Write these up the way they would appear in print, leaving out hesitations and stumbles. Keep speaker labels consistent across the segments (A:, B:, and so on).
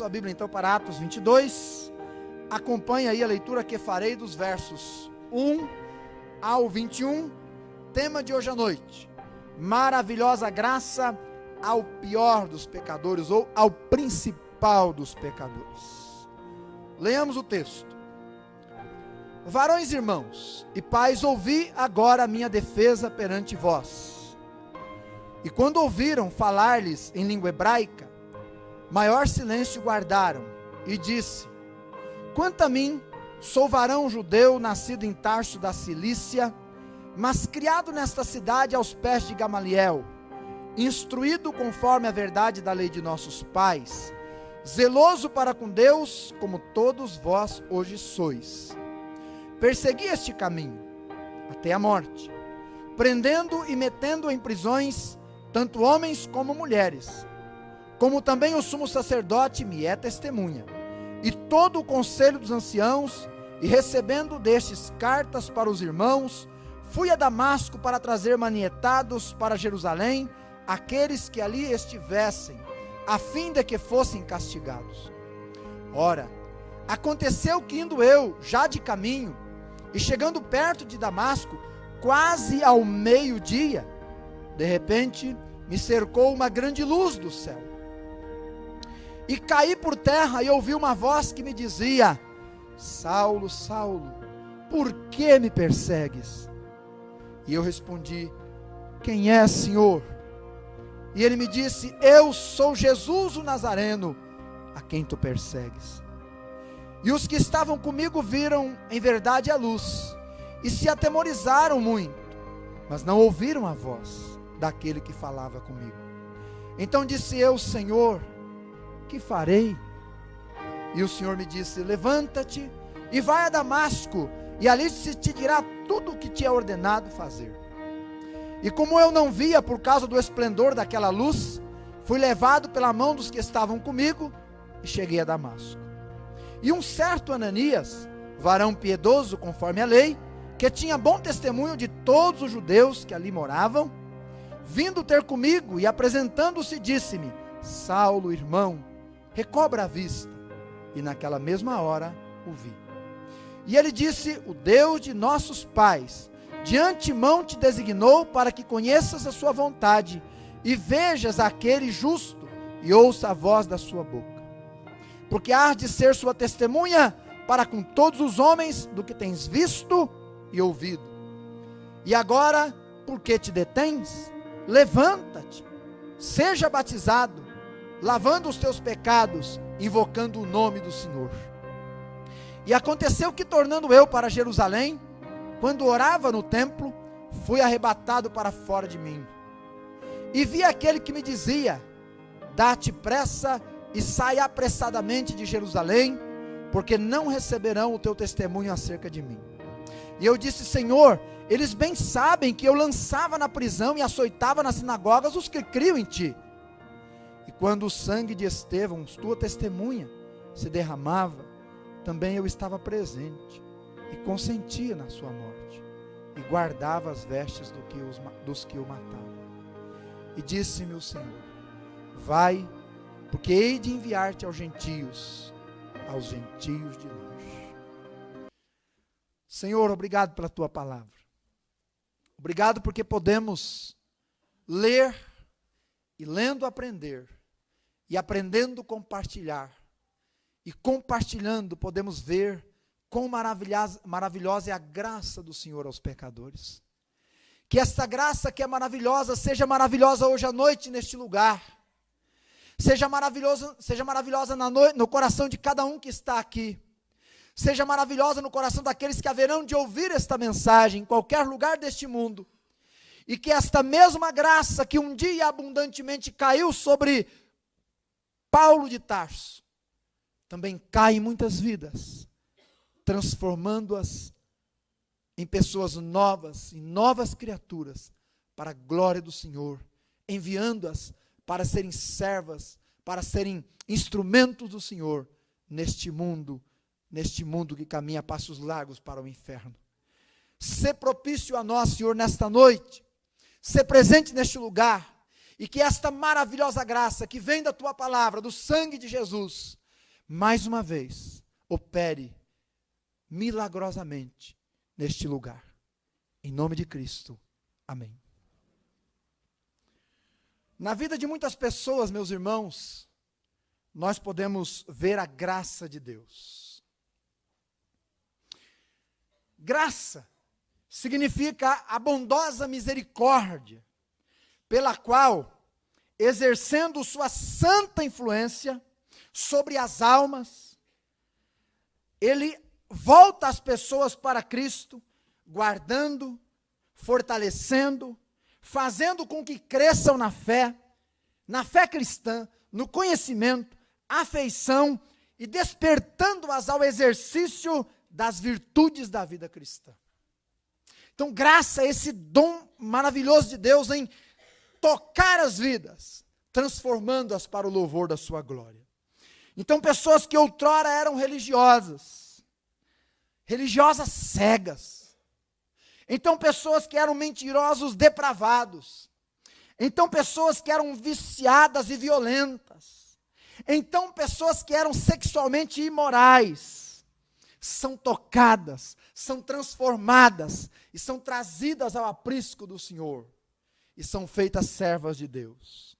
A: tua Bíblia então para Atos 22, acompanha aí a leitura que farei dos versos 1 ao 21, tema de hoje à noite, maravilhosa graça ao pior dos pecadores, ou ao principal dos pecadores. Leamos o texto. Varões, irmãos e pais, ouvi agora a minha defesa perante vós. E quando ouviram falar-lhes em língua hebraica, maior silêncio guardaram, e disse: quanto a mim, sou varão judeu, nascido em Tarso da Cilícia, mas criado nesta cidade aos pés de Gamaliel, instruído conforme a verdade da lei de nossos pais, zeloso para com Deus, como todos vós hoje sois. Persegui este caminho, até a morte, prendendo e metendo em prisões, tanto homens como mulheres, como também o sumo sacerdote me é testemunha, e todo o conselho dos anciãos, e recebendo destes cartas para os irmãos, fui a Damasco para trazer manietados para Jerusalém aqueles que ali estivessem, a fim de que fossem castigados. Ora, aconteceu que indo eu, já de caminho, e chegando perto de Damasco, quase ao meio-dia, de repente me cercou uma grande luz do céu. E caí por terra e ouvi uma voz que me dizia: Saulo, Saulo, por que me persegues? E eu respondi: quem é, Senhor? E ele me disse: eu sou Jesus o Nazareno, a quem tu persegues. E os que estavam comigo viram em verdade a luz, e se atemorizaram muito, mas não ouviram a voz daquele que falava comigo. Então disse eu: Senhor, que farei? E o Senhor me disse: levanta-te e vai a Damasco, e ali se te dirá tudo o que te é ordenado fazer. E como eu não via por causa do esplendor daquela luz, fui levado pela mão dos que estavam comigo, e cheguei a Damasco. E um certo Ananias, varão piedoso conforme a lei, que tinha bom testemunho de todos os judeus que ali moravam, vindo ter comigo e apresentando-se, disse-me: Saulo, irmão, recobra a vista. E naquela mesma hora o vi. E ele disse: o Deus de nossos pais de antemão te designou para que conheças a sua vontade e vejas aquele justo e ouça a voz da sua boca, porque há de ser sua testemunha para com todos os homens do que tens visto e ouvido. E agora, por que te detens? Levanta-te, seja batizado, lavando os teus pecados, invocando o nome do Senhor. E aconteceu que, tornando eu para Jerusalém, quando orava no templo, fui arrebatado para fora de mim. E vi aquele que me dizia: dá-te pressa e sai apressadamente de Jerusalém, porque não receberão o teu testemunho acerca de mim. E eu disse: Senhor, eles bem sabem que eu lançava na prisão e açoitava nas sinagogas os que criam em ti. E quando o sangue de Estevão, tua testemunha, se derramava, também eu estava presente e consentia na sua morte, e guardava as vestes dos que o matavam. E disse-me o Senhor: vai, porque hei de enviar-te aos gentios de longe. Senhor, obrigado pela tua palavra. Obrigado porque podemos ler, e lendo aprender, e aprendendo compartilhar, e compartilhando podemos ver quão maravilhosa é a graça do Senhor aos pecadores. Que esta graça que é maravilhosa, seja maravilhosa hoje à noite neste lugar. Seja maravilhosa no coração de cada um que está aqui. Seja maravilhosa no coração daqueles que haverão de ouvir esta mensagem em qualquer lugar deste mundo. E que esta mesma graça que um dia abundantemente caiu sobre Paulo de Tarso, também cai em muitas vidas, transformando-as em pessoas novas, em novas criaturas, para a glória do Senhor, enviando-as para serem servas, para serem instrumentos do Senhor, neste mundo que caminha a passos largos para o inferno. Sê propício a nós, Senhor, nesta noite, sê presente neste lugar, e que esta maravilhosa graça, que vem da Tua palavra, do sangue de Jesus, mais uma vez, opere milagrosamente neste lugar. Em nome de Cristo. Amém. Na vida de muitas pessoas, meus irmãos, nós podemos ver a graça de Deus. Graça significa a bondosa misericórdia, pela qual, exercendo sua santa influência sobre as almas, ele volta as pessoas para Cristo, guardando, fortalecendo, fazendo com que cresçam na fé cristã, no conhecimento, afeição e despertando-as ao exercício das virtudes da vida cristã. Então, graça é esse dom maravilhoso de Deus em tocar as vidas, transformando-as para o louvor da sua glória. Então, pessoas que outrora eram religiosas cegas. Então, pessoas que eram mentirosos depravados. Então, pessoas que eram viciadas e violentas. Então, pessoas que eram sexualmente imorais. São tocadas, são transformadas e são trazidas ao aprisco do Senhor. E são feitas servas de Deus.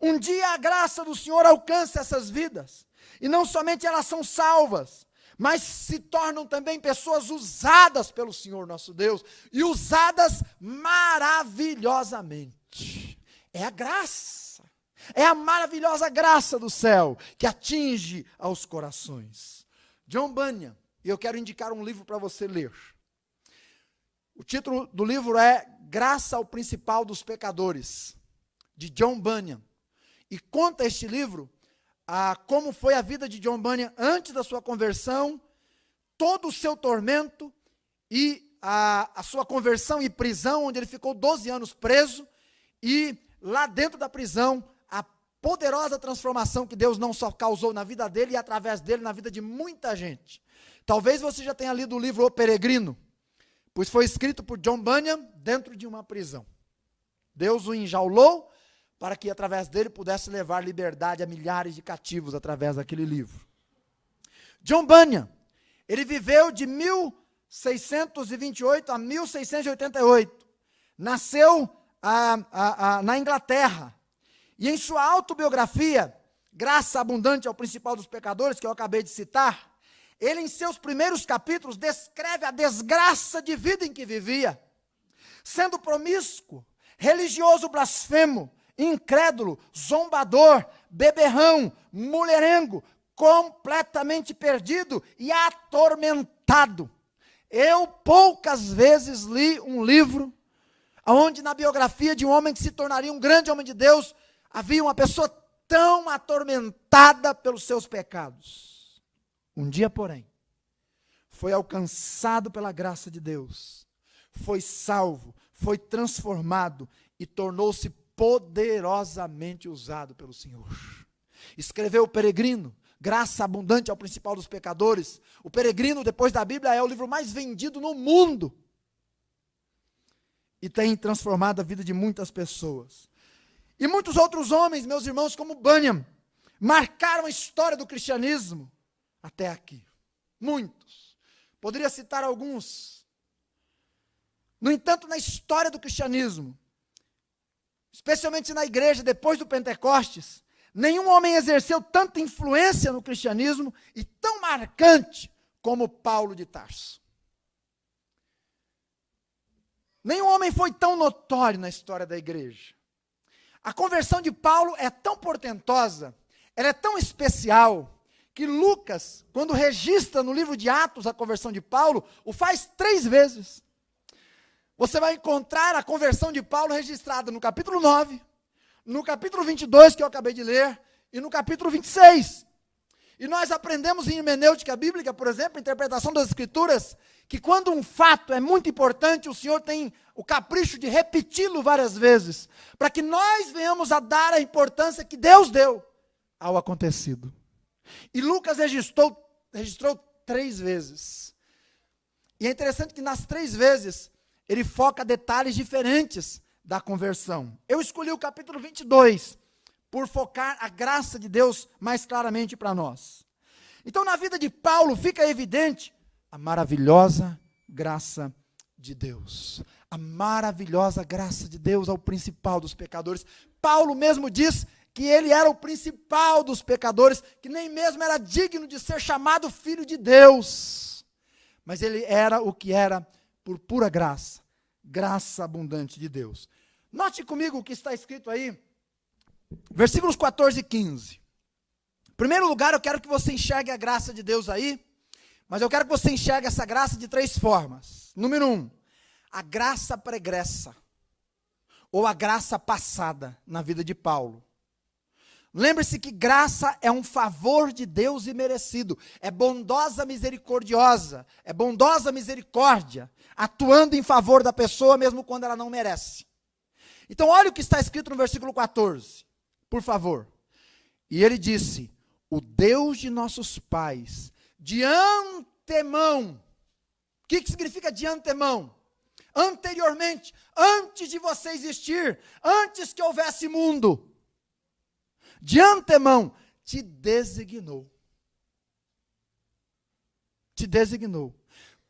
A: Um dia a graça do Senhor alcança essas vidas. E não somente elas são salvas, mas se tornam também pessoas usadas pelo Senhor nosso Deus, e usadas maravilhosamente. É a graça, é a maravilhosa graça do céu, que atinge aos corações. John Bunyan, e eu quero indicar um livro para você ler. O título do livro é Graça ao Principal dos Pecadores, de John Bunyan. E conta este livro como foi a vida de John Bunyan antes da sua conversão, todo o seu tormento e a sua conversão e prisão, onde ele ficou 12 anos preso, e lá dentro da prisão, a poderosa transformação que Deus não só causou na vida dele e através dele na vida de muita gente. Talvez você já tenha lido o livro O Peregrino, pois foi escrito por John Bunyan dentro de uma prisão. Deus o enjaulou para que através dele pudesse levar liberdade a milhares de cativos através daquele livro. John Bunyan, ele viveu de 1628 a 1688, nasceu na Inglaterra, e em sua autobiografia, Graça Abundante ao Principal dos Pecadores, que eu acabei de citar, ele em seus primeiros capítulos descreve a desgraça de vida em que vivia, sendo promíscuo, religioso blasfemo, incrédulo, zombador, beberrão, mulherengo, completamente perdido e atormentado. Eu poucas vezes li um livro onde na biografia de um homem que se tornaria um grande homem de Deus, havia uma pessoa tão atormentada pelos seus pecados. Um dia, porém, foi alcançado pela graça de Deus, foi salvo, foi transformado e tornou-se poderosamente usado pelo Senhor. Escreveu O Peregrino, Graça Abundante ao Principal dos Pecadores. O Peregrino, depois da Bíblia, é o livro mais vendido no mundo. E tem transformado a vida de muitas pessoas. E muitos outros homens, meus irmãos, como Bunyan, marcaram a história do cristianismo até aqui. Muitos. Poderia citar alguns. No entanto, na história do cristianismo, especialmente na igreja depois do Pentecostes, nenhum homem exerceu tanta influência no cristianismo e tão marcante como Paulo de Tarso. Nenhum homem foi tão notório na história da igreja. A conversão de Paulo é tão portentosa, ela é tão especial, que Lucas, quando registra no livro de Atos a conversão de Paulo, o faz 3 vezes. Você vai encontrar a conversão de Paulo registrada no capítulo 9, no capítulo 22, que eu acabei de ler, e no capítulo 26. E nós aprendemos em hermenêutica bíblica, por exemplo, interpretação das Escrituras, que quando um fato é muito importante, o Senhor tem o capricho de repeti-lo várias vezes, para que nós venhamos a dar a importância que Deus deu ao acontecido. E Lucas registrou 3 vezes. E é interessante que nas 3 vezes, ele foca detalhes diferentes da conversão. Eu escolhi o capítulo 22, por focar a graça de Deus mais claramente para nós. Então, na vida de Paulo, fica evidente a maravilhosa graça de Deus. A maravilhosa graça de Deus ao principal dos pecadores. Paulo mesmo diz que ele era o principal dos pecadores, que nem mesmo era digno de ser chamado filho de Deus. Mas ele era o que era por pura graça. Graça abundante de Deus. Note comigo o que está escrito aí, versículos 14 e 15. Em primeiro lugar, eu quero que você enxergue a graça de Deus aí, mas eu quero que você enxergue essa graça de 3 formas. Número 1, a graça pregressa, ou a graça passada na vida de Paulo. Lembre-se que graça é um favor de Deus imerecido, é bondosa misericordiosa, é bondosa misericórdia, atuando em favor da pessoa mesmo quando ela não merece. Então olha o que está escrito no versículo 14, por favor. E ele disse, o Deus de nossos pais, de antemão. O que significa de antemão? Anteriormente, antes de você existir, antes que houvesse mundo, de antemão, te designou. Te designou.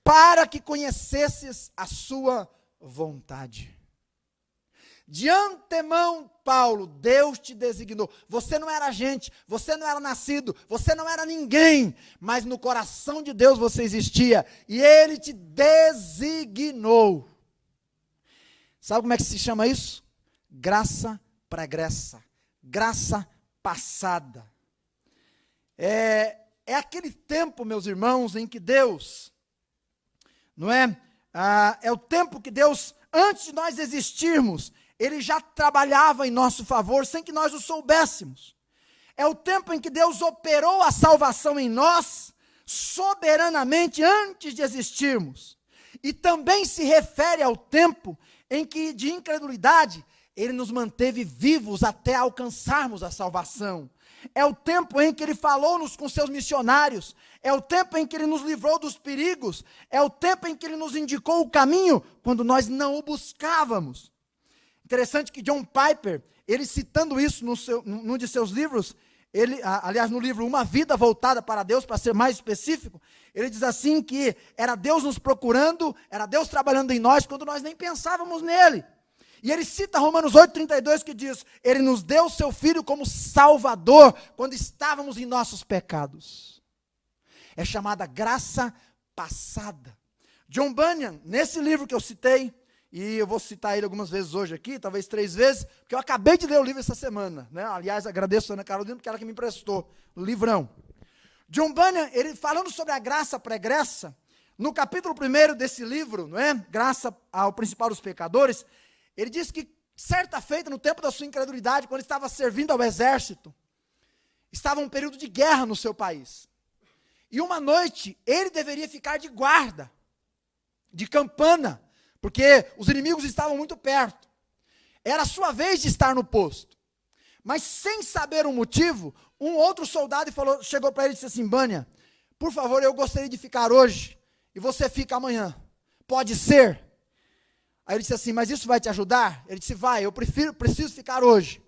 A: Para que conhecesses a sua vontade. De antemão, Paulo, Deus te designou. Você não era gente, você não era nascido, você não era ninguém, mas no coração de Deus você existia, e Ele te designou. Sabe como é que se chama isso? Graça pregressa, graça passada. É aquele tempo, meus irmãos, em que Deus, não é? É o tempo que Deus, antes de nós existirmos, Ele já trabalhava em nosso favor, sem que nós o soubéssemos. É o tempo em que Deus operou a salvação em nós, soberanamente, antes de existirmos. E também se refere ao tempo em que, de incredulidade, Ele nos manteve vivos até alcançarmos a salvação. É o tempo em que Ele falou-nos com seus missionários. É o tempo em que Ele nos livrou dos perigos. É o tempo em que Ele nos indicou o caminho, quando nós não o buscávamos. Interessante que John Piper, ele citando isso num de seus livros, aliás, no livro Uma Vida Voltada para Deus, para ser mais específico, ele diz assim que era Deus nos procurando, era Deus trabalhando em nós, quando nós nem pensávamos nele. E ele cita Romanos 8,32, que diz, Ele nos deu o seu Filho como Salvador, quando estávamos em nossos pecados. É chamada graça passada. John Bunyan, nesse livro que eu citei, e eu vou citar ele algumas vezes hoje aqui, talvez 3 vezes, porque eu acabei de ler o livro essa semana, né? Aliás, agradeço a Ana Carolina, porque ela que me emprestou o livrão. John Bunyan, ele falando sobre a graça pregressa, no capítulo 1 desse livro, não é? Graça ao principal dos pecadores, ele diz que, certa feita, no tempo da sua incredulidade, quando estava servindo ao exército, estava um período de guerra no seu país. E uma noite, ele deveria ficar de guarda, de campana, porque os inimigos estavam muito perto. Era a sua vez de estar no posto. Mas sem saber o motivo, um outro soldado chegou para ele e disse assim, Bunyan, por favor, eu gostaria de ficar hoje, e você fica amanhã. Pode ser? Aí ele disse assim, mas isso vai te ajudar? Ele disse, vai, eu preciso ficar hoje.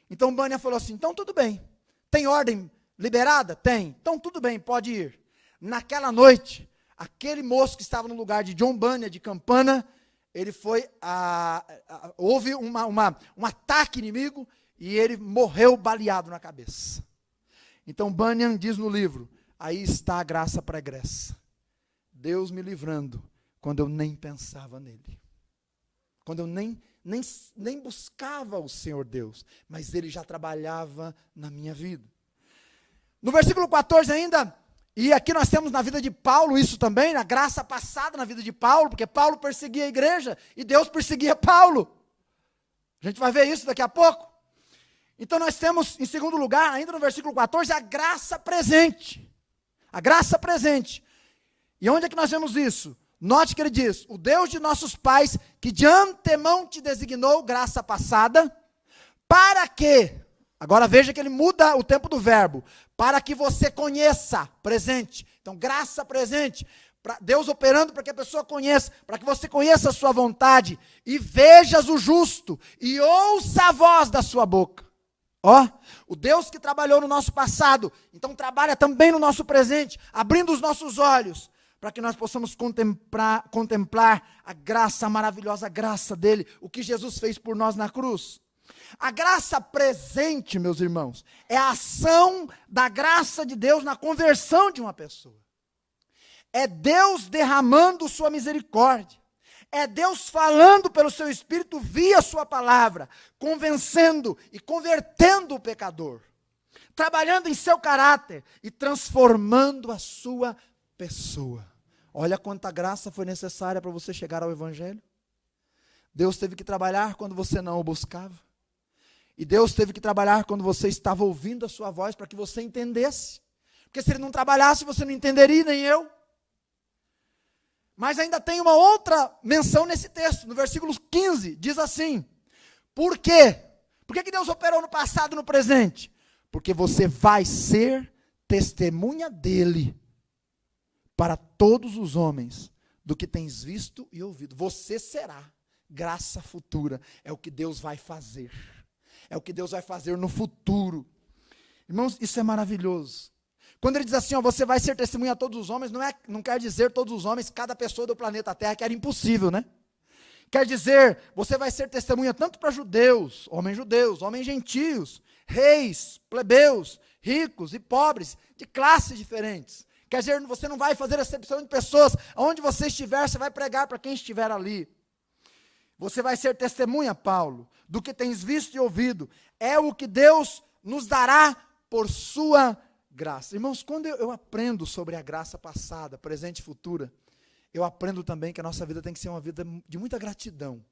A: Então Bunyan falou assim, então tudo bem. Tem ordem liberada? Tem. Então tudo bem, pode ir. Naquela noite, aquele moço que estava no lugar de John Bunyan, de campana, ele foi, houve um ataque inimigo, e ele morreu baleado na cabeça. Então Bunyan diz no livro, aí está a graça pregressa. Deus me livrando, quando eu nem pensava nele. Quando eu nem buscava o Senhor Deus, mas Ele já trabalhava na minha vida. No versículo 14 ainda, e aqui nós temos na vida de Paulo isso também, na graça passada na vida de Paulo, porque Paulo perseguia a igreja, e Deus perseguia Paulo. A gente vai ver isso daqui a pouco. Então nós temos, em segundo lugar, ainda no versículo 14, a graça presente. A graça presente. E onde é que nós vemos isso? Note que ele diz, o Deus de nossos pais, que de antemão te designou, graça passada, para que, agora veja que ele muda o tempo do verbo, para que você conheça, presente. Então, graça presente, Deus operando para que a pessoa conheça, para que você conheça a sua vontade, e vejas o justo, e ouça a voz da sua boca. Ó, o Deus que trabalhou no nosso passado, então trabalha também no nosso presente, abrindo os nossos olhos, para que nós possamos contemplar a graça, a maravilhosa graça dele, o que Jesus fez por nós na cruz. A graça presente, meus irmãos, é a ação da graça de Deus na conversão de uma pessoa. É Deus derramando sua misericórdia. É Deus falando pelo seu Espírito via sua palavra, convencendo e convertendo o pecador, trabalhando em seu caráter e transformando a sua pessoa. Olha quanta graça foi necessária para você chegar ao Evangelho. Deus teve que trabalhar quando você não o buscava. E Deus teve que trabalhar quando você estava ouvindo a sua voz para que você entendesse. Porque se Ele não trabalhasse, você não entenderia, nem eu. Mas ainda tem uma outra menção nesse texto, no versículo 15, diz assim: por quê? Por que Deus operou no passado e no presente? Porque você vai ser testemunha dele para todos os homens do que tens visto e ouvido. Você será graça futura, é o que Deus vai fazer. É o que Deus vai fazer no futuro. Irmãos, isso é maravilhoso. Quando ele diz assim, ó, você vai ser testemunha a todos os homens, não quer dizer todos os homens, cada pessoa do planeta Terra, que era impossível, né? Quer dizer, você vai ser testemunha tanto para judeus, homens gentios, reis, plebeus, ricos e pobres, de classes diferentes. Quer dizer, você não vai fazer acepção de pessoas, onde você estiver, você vai pregar para quem estiver ali. Você vai ser testemunha, Paulo, do que tens visto e ouvido, é o que Deus nos dará por sua graça. Irmãos, quando eu aprendo sobre a graça passada, presente e futura, eu aprendo também que a nossa vida tem que ser uma vida de muita gratidão.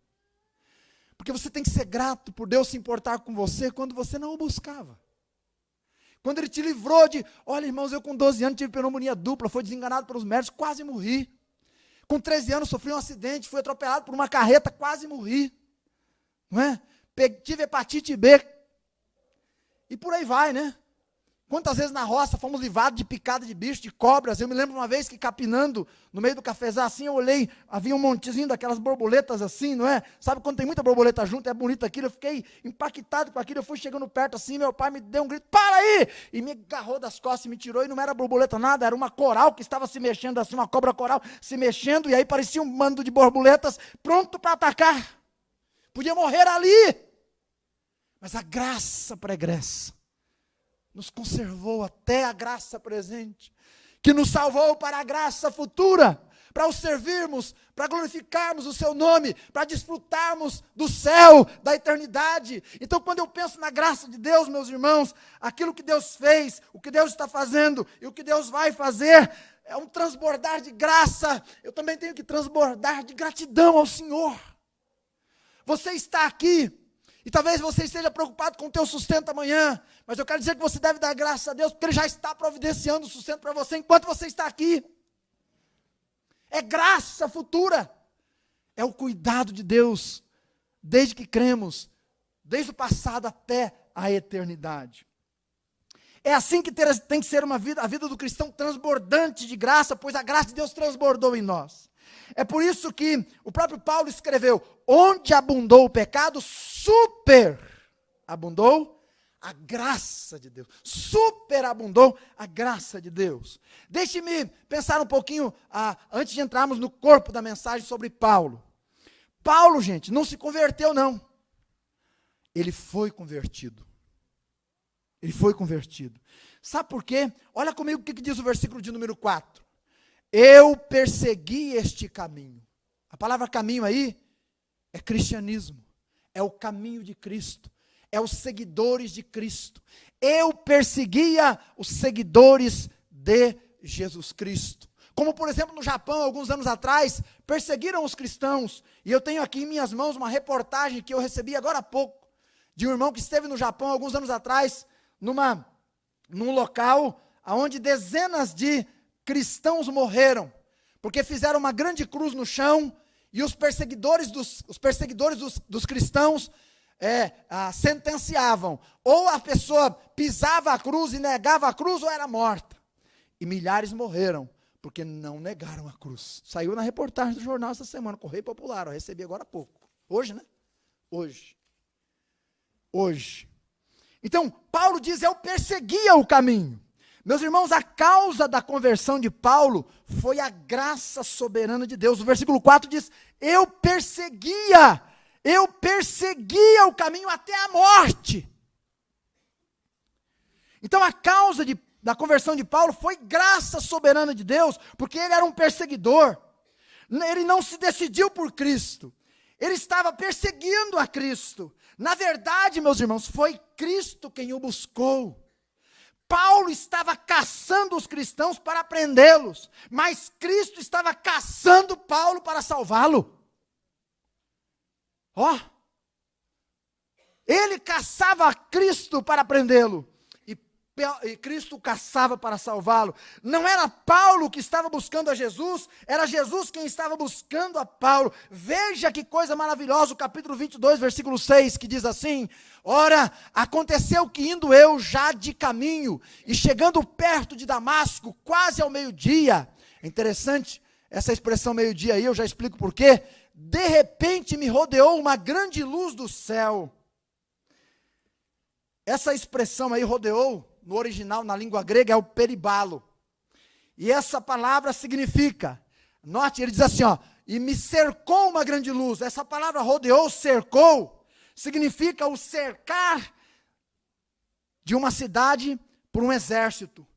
A: Porque você tem que ser grato por Deus se importar com você quando você não o buscava. Quando Ele te livrou de, olha irmãos, eu com 12 anos tive pneumonia dupla, fui desenganado pelos médicos, quase morri. Com 13 anos sofri um acidente, fui atropelado por uma carreta, quase morri. Não é? Tive hepatite B. E por aí vai, né? Quantas vezes na roça fomos livrados de picada de bicho, de cobras. Eu me lembro uma vez que capinando no meio do cafezal assim, eu olhei, havia um montezinho daquelas borboletas assim, não é? Sabe quando tem muita borboleta junto, é bonito aquilo. Eu fiquei impactado com aquilo, eu fui chegando perto assim, meu pai me deu um grito, para aí! E me agarrou das costas e me tirou, e não era borboleta nada, era uma coral que estava se mexendo assim, uma cobra coral se mexendo, e aí parecia um bando de borboletas pronto para atacar. Podia morrer ali. Mas a graça pregressa nos conservou até a graça presente, que nos salvou para a graça futura, para o servirmos, para glorificarmos o seu nome, para desfrutarmos do céu, da eternidade. Então, quando eu penso na graça de Deus, meus irmãos, aquilo que Deus fez, o que Deus está fazendo e o que Deus vai fazer, é um transbordar de graça. Eu também tenho que transbordar de gratidão ao Senhor. Você está aqui, e talvez você esteja preocupado com o teu sustento amanhã, mas eu quero dizer que você deve dar graças a Deus, porque Ele já está providenciando o sustento para você enquanto você está aqui. É graça futura, é o cuidado de Deus, desde que cremos, desde o passado até a eternidade. É assim que tem que ser a vida do cristão transbordante de graça, pois a graça de Deus transbordou em nós. É por isso que o próprio Paulo escreveu, onde abundou o pecado, superabundou a graça de Deus. Superabundou a graça de Deus. Deixe-me pensar um pouquinho, antes de entrarmos no corpo da mensagem sobre Paulo. Paulo, gente, não se converteu não. Ele foi convertido. Ele foi convertido. Sabe por quê? Olha comigo o que diz o versículo de número 4. Eu persegui este caminho. A palavra caminho aí é cristianismo. É o caminho de Cristo. É os seguidores de Cristo. Eu perseguia os seguidores de Jesus Cristo. Como, por exemplo, no Japão, alguns anos atrás, perseguiram os cristãos. E eu tenho aqui em minhas mãos uma reportagem que eu recebi agora há pouco, de um irmão que esteve no Japão, alguns anos atrás, num local onde dezenas de cristãos morreram, porque fizeram uma grande cruz no chão, e os perseguidores dos cristãos sentenciavam, ou a pessoa pisava a cruz e negava a cruz, ou era morta. E milhares morreram, porque não negaram a cruz. Saiu na reportagem do jornal essa semana, Correio Popular, eu recebi agora há pouco. Hoje, né? Hoje. Então, Paulo diz, eu perseguia o caminho. Meus irmãos, a causa da conversão de Paulo foi a graça soberana de Deus. O versículo 4 diz, eu perseguia o caminho até a morte. Então, a causa da conversão de Paulo foi graça soberana de Deus, porque ele era um perseguidor. Ele não se decidiu por Cristo. Ele estava perseguindo a Cristo. Na verdade, meus irmãos, foi Cristo quem o buscou. Paulo estava caçando os cristãos para prendê-los, mas Cristo estava caçando Paulo para salvá-lo. Ele caçava Cristo para prendê-lo, e Cristo caçava para salvá-lo. Não era Paulo que estava buscando a Jesus, era Jesus quem estava buscando a Paulo. Veja que coisa maravilhosa, o capítulo 22, versículo 6, que diz assim, ora, aconteceu que indo eu já de caminho, e chegando perto de Damasco, quase ao meio-dia, é interessante, essa expressão meio-dia aí, eu já explico por quê, de repente me rodeou uma grande luz do céu. Essa expressão aí, rodeou, no original, na língua grega, é o peribalo. E essa palavra significa, note, ele diz assim, e me cercou uma grande luz. Essa palavra rodeou, cercou, significa o cercar de uma cidade por um exército,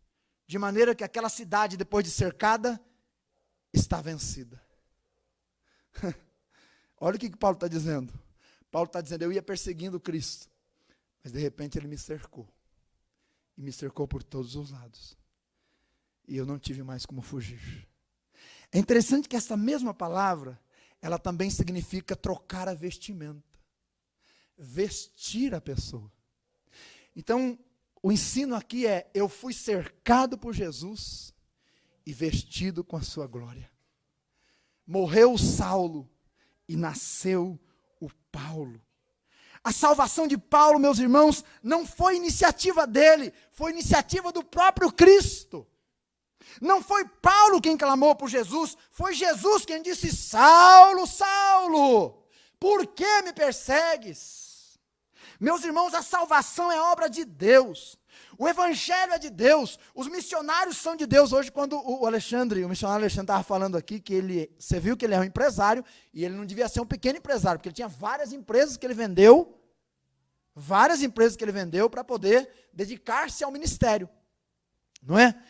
A: de maneira que aquela cidade, depois de cercada, está vencida. Olha o que Paulo está dizendo. Paulo está dizendo, eu ia perseguindo Cristo, mas de repente ele me cercou. E me cercou por todos os lados. E eu não tive mais como fugir. É interessante que essa mesma palavra, ela também significa trocar a vestimenta. Vestir a pessoa. Então, o ensino aqui é, eu fui cercado por Jesus e vestido com a sua glória. Morreu o Saulo e nasceu o Paulo. A salvação de Paulo, meus irmãos, não foi iniciativa dele, foi iniciativa do próprio Cristo. Não foi Paulo quem clamou por Jesus, foi Jesus quem disse, Saulo, Saulo, por que me persegues? Meus irmãos, a salvação é obra de Deus. O evangelho é de Deus, os missionários são de Deus. Hoje, quando o missionário Alexandre estava falando aqui, você viu que ele é um empresário, e ele não devia ser um pequeno empresário, porque ele tinha várias empresas que ele vendeu para poder dedicar-se ao ministério, não é?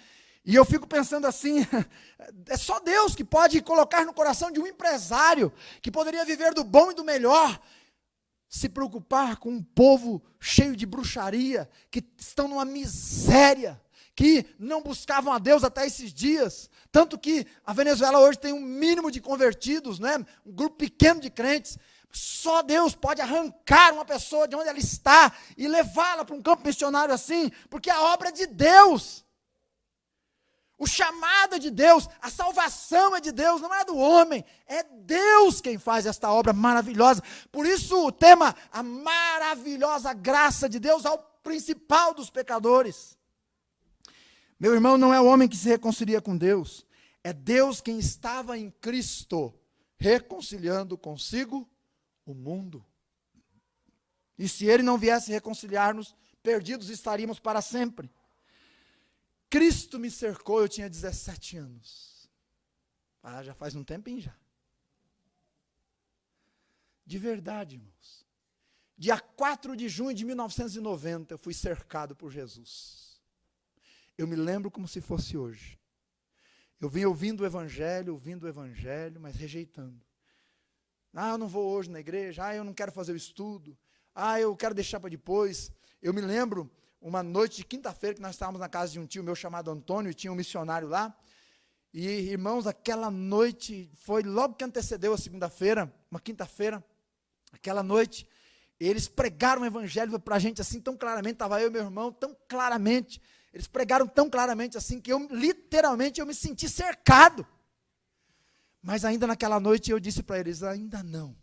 A: E eu fico pensando assim, é só Deus que pode colocar no coração de um empresário, que poderia viver do bom e do melhor, se preocupar com um povo cheio de bruxaria, que estão numa miséria, que não buscavam a Deus até esses dias, tanto que a Venezuela hoje tem um mínimo de convertidos, né? Um grupo pequeno de crentes. Só Deus pode arrancar uma pessoa de onde ela está e levá-la para um campo missionário assim, porque a obra é de Deus. O chamado é de Deus, a salvação é de Deus, não é do homem, é Deus quem faz esta obra maravilhosa. Por isso o tema, a maravilhosa graça de Deus ao principal dos pecadores. Meu irmão, não é o homem que se reconcilia com Deus, é Deus quem estava em Cristo, reconciliando consigo o mundo. E se Ele não viesse reconciliar-nos, perdidos estaríamos para sempre. Cristo me cercou, eu tinha 17 anos. Já faz um tempinho já. De verdade, irmãos. Dia 4 de junho de 1990, eu fui cercado por Jesus. Eu me lembro como se fosse hoje. Eu vim ouvindo o Evangelho, mas rejeitando. Eu não vou hoje na igreja, eu não quero fazer o estudo, eu quero deixar para depois. Eu me lembro uma noite de quinta-feira que nós estávamos na casa de um tio meu chamado Antônio, e tinha um missionário lá, e irmãos, aquela noite, foi logo que antecedeu a segunda-feira, uma quinta-feira, aquela noite, eles pregaram o evangelho para a gente assim tão claramente, estava eu e meu irmão tão claramente, eles pregaram tão claramente assim, que literalmente eu me senti cercado, mas ainda naquela noite eu disse para eles, ainda não.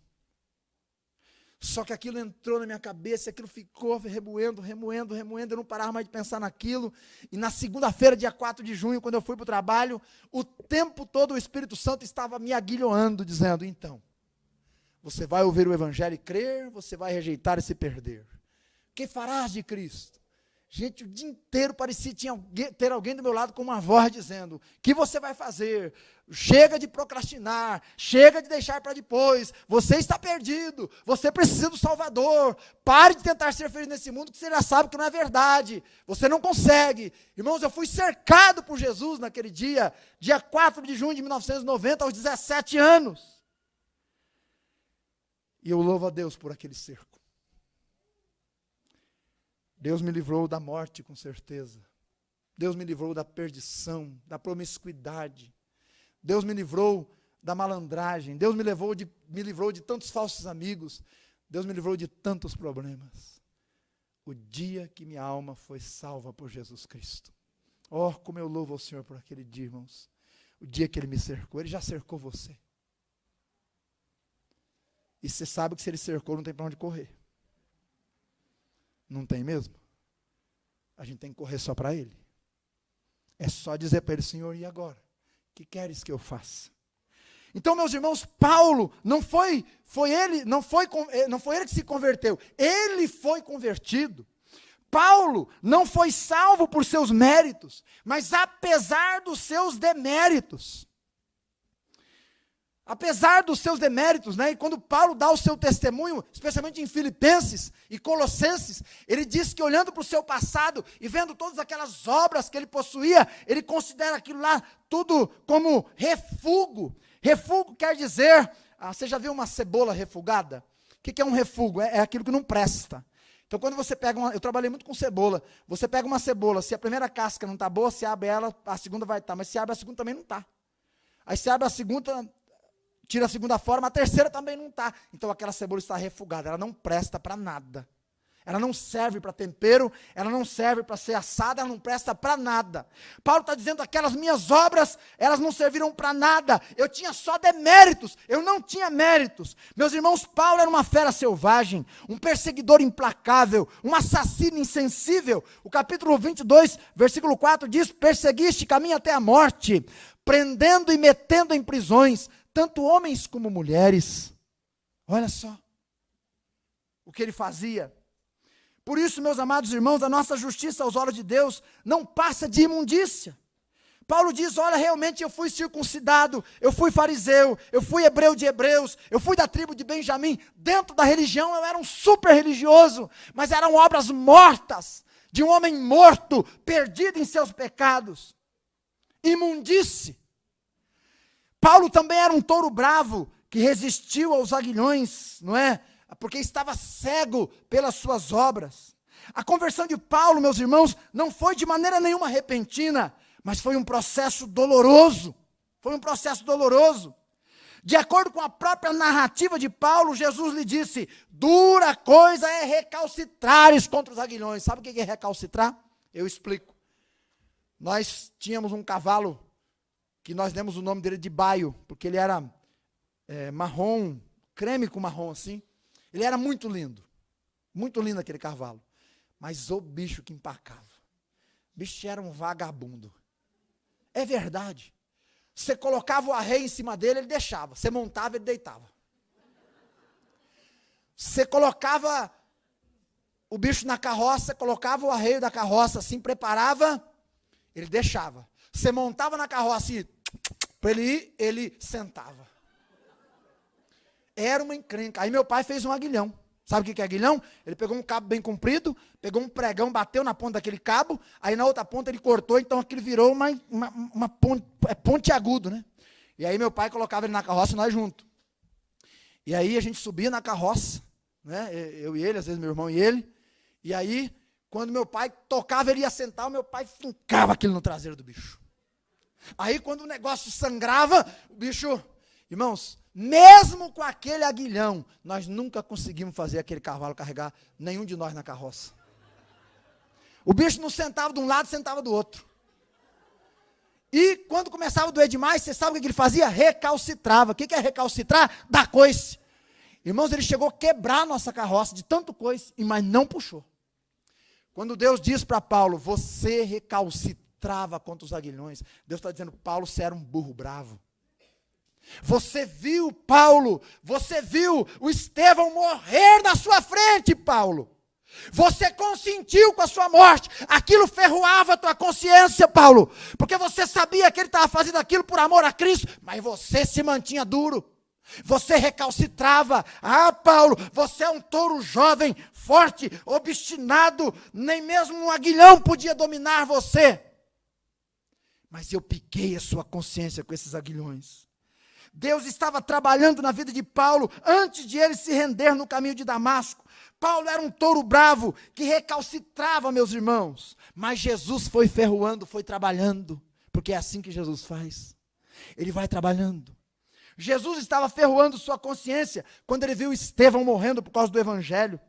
A: Só que aquilo entrou na minha cabeça, aquilo ficou remoendo, eu não parava mais de pensar naquilo, e na segunda-feira, dia 4 de junho, quando eu fui para o trabalho, o tempo todo o Espírito Santo estava me aguilhoando, dizendo, então, você vai ouvir o Evangelho e crer, você vai rejeitar e se perder. O que farás de Cristo? Gente, o dia inteiro parecia ter alguém do meu lado com uma voz dizendo: o que você vai fazer? Chega de procrastinar, chega de deixar para depois, você está perdido, você precisa do Salvador, pare de tentar ser feliz nesse mundo que você já sabe que não é verdade, você não consegue. Irmãos, eu fui cercado por Jesus naquele dia 4 de junho de 1990, aos 17 anos. E eu louvo a Deus por aquele cerco. Deus me livrou da morte, com certeza. Deus me livrou da perdição, da promiscuidade. Deus me livrou da malandragem. Deus me livrou de tantos falsos amigos. Deus me livrou de tantos problemas. O dia que minha alma foi salva por Jesus Cristo. Oh, como eu louvo ao Senhor por aquele dia, irmãos. O dia que Ele me cercou. Ele já cercou você. E você sabe que se Ele cercou, não tem para onde correr. Não tem mesmo? A gente tem que correr só para Ele. É só dizer para Ele: Senhor, e agora? O que queres que eu faça? Então, meus irmãos, Paulo não foi ele que se converteu. Ele foi convertido. Paulo não foi salvo por seus méritos, mas apesar dos seus deméritos. Apesar dos seus deméritos, né? E quando Paulo dá o seu testemunho, especialmente em Filipenses e Colossenses, ele diz que olhando para o seu passado e vendo todas aquelas obras que ele possuía, ele considera aquilo lá tudo como refúgio. Refúgio quer dizer, você já viu uma cebola refugada? O que é um refúgio? É aquilo que não presta. Então quando você pega eu trabalhei muito com cebola, você pega uma cebola, se a primeira casca não está boa, se abre ela, a segunda vai estar, mas se abre a segunda também não está. Aí se abre a segunda, tira a segunda forma, a terceira também não está. Então aquela cebola está refugada, ela não presta para nada. Ela não serve para tempero, ela não serve para ser assada, ela não presta para nada. Paulo está dizendo: aquelas minhas obras, elas não serviram para nada. Eu tinha só deméritos, eu não tinha méritos. Meus irmãos, Paulo era uma fera selvagem, um perseguidor implacável, um assassino insensível. O capítulo 22, versículo 4 diz: perseguiste caminho até a morte, prendendo e metendo em prisões, tanto homens como mulheres. Olha só o que ele fazia. Por isso, meus amados irmãos, a nossa justiça aos olhos de Deus não passa de imundícia. Paulo diz: olha, realmente eu fui circuncidado, eu fui fariseu, eu fui hebreu de hebreus, eu fui da tribo de Benjamim. Dentro da religião eu era um super religioso, mas eram obras mortas, de um homem morto, perdido em seus pecados. Imundície. Paulo também era um touro bravo, que resistiu aos aguilhões, não é? Porque estava cego pelas suas obras. A conversão de Paulo, meus irmãos, não foi de maneira nenhuma repentina, mas foi um processo doloroso. Foi um processo doloroso. De acordo com a própria narrativa de Paulo, Jesus lhe disse: dura coisa é recalcitrares contra os aguilhões. Sabe o que é recalcitrar? Eu explico. Nós tínhamos um cavalo, que nós demos o nome dele de Baio, porque ele era marrom, creme com marrom assim. Ele era muito lindo aquele cavalo, mas o bicho que empacava, o bicho era um vagabundo, é verdade. Você colocava o arreio em cima dele, ele deixava, você montava, ele deitava. Você colocava o bicho na carroça, colocava o arreio da carroça assim, preparava, ele deixava. Você montava na carroça e para ele ir, ele sentava. Era uma encrenca. Aí meu pai fez um aguilhão. Sabe o que é aguilhão? Ele pegou um cabo bem comprido, pegou um pregão, bateu na ponta daquele cabo, aí na outra ponta ele cortou, então aquilo virou uma ponte agudo, né? E aí meu pai colocava ele na carroça e nós juntos. E aí a gente subia na carroça, né? Eu e ele, às vezes meu irmão e ele. E aí, quando meu pai tocava, ele ia sentar, o meu pai fincava aquilo no traseiro do bicho. Aí quando o negócio sangrava, o bicho... Irmãos, mesmo com aquele aguilhão, nós nunca conseguimos fazer aquele cavalo carregar nenhum de nós na carroça. O bicho não sentava de um lado, sentava do outro. E quando começava a doer demais, você sabe o que ele fazia? Recalcitrava. O que é recalcitrar? Dar coice. Irmãos, ele chegou a quebrar a nossa carroça de tanto coice, mas não puxou. Quando Deus diz para Paulo: você recalcitrava contra os aguilhões, Deus está dizendo: Paulo, você era um burro bravo. Você viu, Paulo, você viu o Estevão morrer na sua frente, Paulo. Você consentiu com a sua morte. Aquilo ferroava a tua consciência, Paulo. Porque você sabia que ele estava fazendo aquilo por amor a Cristo. Mas você se mantinha duro. Você recalcitrava. Ah, Paulo, você é um touro jovem, forte, obstinado. Nem mesmo um aguilhão podia dominar você. Mas eu piquei a sua consciência com esses aguilhões. Deus estava trabalhando na vida de Paulo antes de ele se render no caminho de Damasco. Paulo era um touro bravo que recalcitrava, meus irmãos. Mas Jesus foi ferroando, foi trabalhando. Porque é assim que Jesus faz. Ele vai trabalhando. Jesus estava ferroando sua consciência quando ele viu Estevão morrendo por causa do evangelho.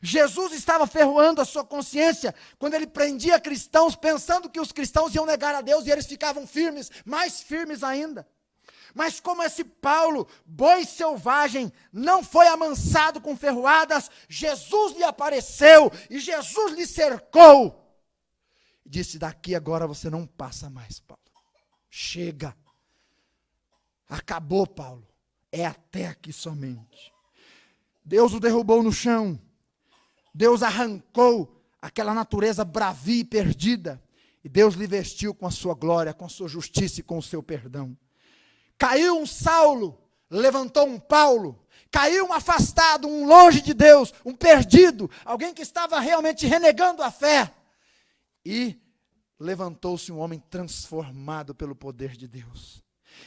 A: Jesus estava ferroando a sua consciência quando ele prendia cristãos, pensando que os cristãos iam negar a Deus e eles ficavam firmes, mais firmes ainda. Mas como esse Paulo, boi selvagem, não foi amansado com ferroadas, Jesus lhe apareceu e Jesus lhe cercou. E disse: daqui agora você não passa mais, Paulo. Chega. Acabou, Paulo. É até aqui somente. Deus o derrubou no chão. Deus arrancou aquela natureza bravia e perdida. E Deus lhe vestiu com a sua glória, com a sua justiça e com o seu perdão. Caiu um Saulo, levantou um Paulo. Caiu um afastado, um longe de Deus, um perdido, alguém que estava realmente renegando a fé. E levantou-se um homem transformado pelo poder de Deus.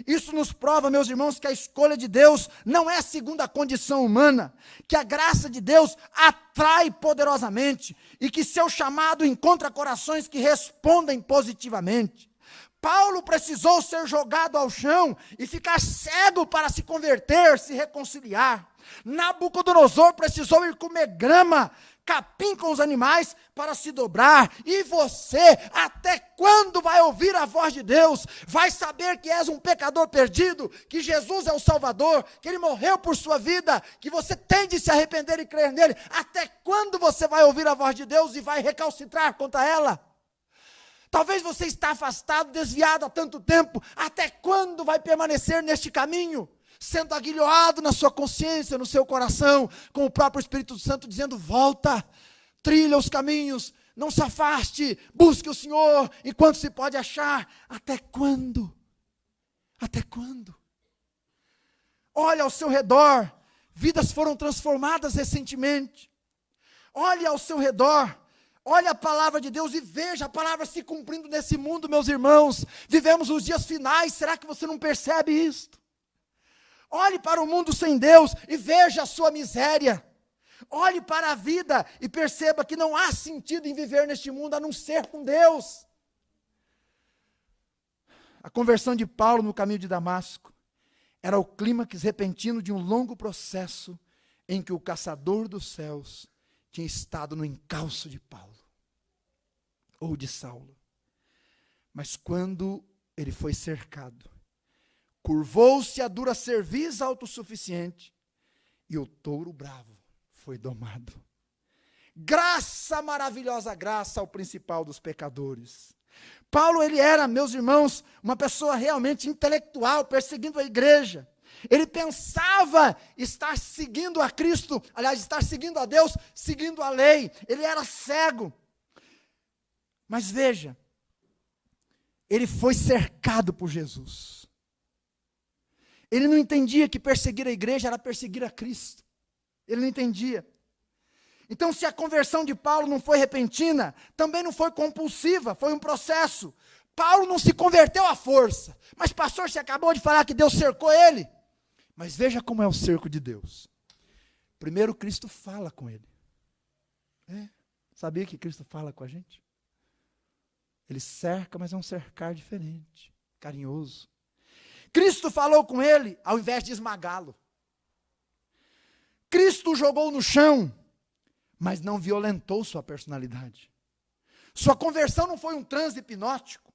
A: Isso nos prova, meus irmãos, que a escolha de Deus não é segundo a condição humana, que a graça de Deus atrai poderosamente e que seu chamado encontra corações que respondem positivamente. Paulo precisou ser jogado ao chão e ficar cego para se converter, se reconciliar. Nabucodonosor precisou ir comer grama, capim com os animais para se dobrar. E você, até quando vai ouvir a voz de Deus? Vai saber que és um pecador perdido, que Jesus é o Salvador, que Ele morreu por sua vida, que você tem de se arrepender e crer nele. Até quando você vai ouvir a voz de Deus e vai recalcitrar contra ela? Talvez você está afastado, desviado há tanto tempo. Até quando vai permanecer neste caminho? Sendo aguilhoado na sua consciência, no seu coração, com o próprio Espírito Santo dizendo: volta, trilha os caminhos, não se afaste, busque o Senhor enquanto se pode achar. Até quando? Até quando? Olha ao seu redor, vidas foram transformadas recentemente. Olhe ao seu redor. Olha a palavra de Deus e veja a palavra se cumprindo nesse mundo, meus irmãos. Vivemos os dias finais, será que você não percebe isto? Olhe para o mundo sem Deus e veja a sua miséria. Olhe para a vida e perceba que não há sentido em viver neste mundo a não ser com Deus. A conversão de Paulo no caminho de Damasco era o clímax repentino de um longo processo em que o caçador dos céus tinha estado no encalço de Paulo, ou de Saulo. Mas quando ele foi cercado, curvou-se a dura cerviz autossuficiente, e o touro bravo foi domado. Graça, maravilhosa graça ao principal dos pecadores. Paulo, ele era, meus irmãos, uma pessoa realmente intelectual, perseguindo a igreja. Ele pensava estar seguindo a Cristo, aliás, estar seguindo a Deus, seguindo a lei. Ele era cego. Mas veja, ele foi cercado por Jesus. Ele não entendia que perseguir a igreja era perseguir a Cristo. Ele não entendia. Então, se a conversão de Paulo não foi repentina, também não foi compulsiva, foi um processo. Paulo não se converteu à força. Mas, pastor, você acabou de falar que Deus cercou ele. Mas veja como é o cerco de Deus. Primeiro, Cristo fala com ele. Sabia que Cristo fala com a gente? Ele cerca, mas é um cercar diferente, carinhoso. Cristo falou com ele ao invés de esmagá-lo. Cristo o jogou no chão, mas não violentou sua personalidade. Sua conversão não foi um transe hipnótico.